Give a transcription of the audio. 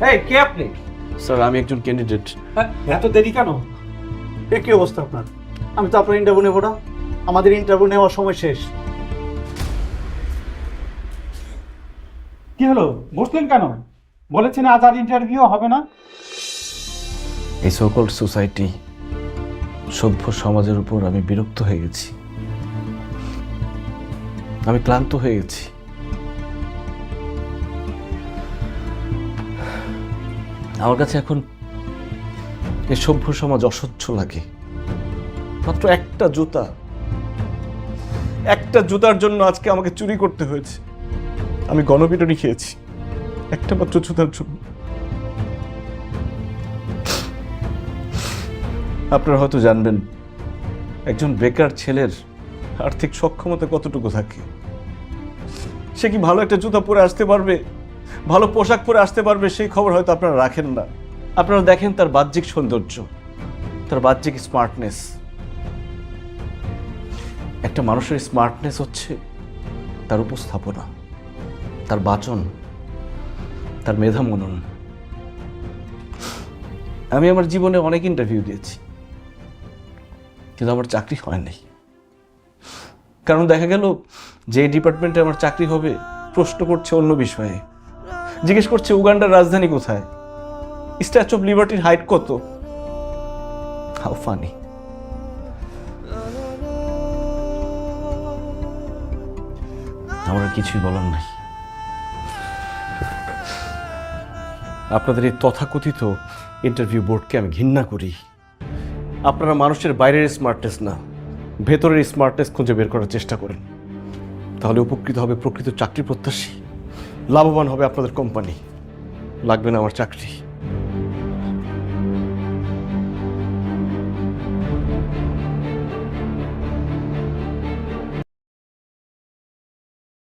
এই কে আপনি? স্যার আমি একজন ক্যান্ডিডেট। এত দেরি কেন? এ কি অবস্থা আপনার? আমি তো আপনার ইন্টারভিউ নেবো না, আমাদের ইন্টারভিউ নেওয়ার সময় শেষ। কি হলো, বসলেন কেন? বলেছেন আজ আর ইন্টারভিউ হবে না। এই সকল সোসাইটি, সভ্য সমাজের উপর আমি বিরক্ত হয়ে গেছি, আমি ক্লান্ত হয়ে গেছি। আমার কাছে এখন এই সভ্য সমাজ অসহ্য লাগে। মাত্র একটা জুতার জন্য আজকে আমাকে চুরি করতে হয়েছে। আমি গণপিটুনি খেয়েছি একটা মাত্র জুতার জন্য। আপনারা হয়তো জানবেন একজন বেকার ছেলের আর্থিক সক্ষমতা কতটুকু থাকে। সে কি ভালো একটা জুতা পরে আসতে পারবে, ভালো পোশাক পরে আসতে পারবে, সেই খবর হয়তো আপনারা রাখেন না। আপনারা দেখেন তার বাহ্যিক সৌন্দর্য, তার বাহ্যিক স্মার্টনেস। একটা মানুষের স্মার্টনেস হচ্ছে তার উপস্থাপনা, তার বাচন, তার মেধা মনন। আমি আমার জীবনে অনেক ইন্টারভিউ দিয়েছি, কিন্তু আমার চাকরি হয় নাই। কারণ দেখা গেল যে ডিপার্টমেন্টে আমার চাকরি হবে প্রশ্ন করছে অন্য বিষয়ে, জিজ্ঞেস করছে উগান্ডার রাজধানী কোথায়, স্ট্যাচু অফ লিবার্টির হাইট কত। How funny. আমার আর কিছুই বলার নাই। আপনাদের এই তথাকথিত ইন্টারভিউ বোর্ডকে আমি ঘৃণা করি। আপনারা মানুষের বাইরের স্মার্টনেস না, ভেতরের স্মার্টনেস খুঁজে বের করার চেষ্টা করেন। তাহলে উপকৃত হবে প্রকৃত চাকরি প্রত্যাশী, লাভবান হবে আপনাদের কোম্পানি, লাগবে না আমার চাকরি।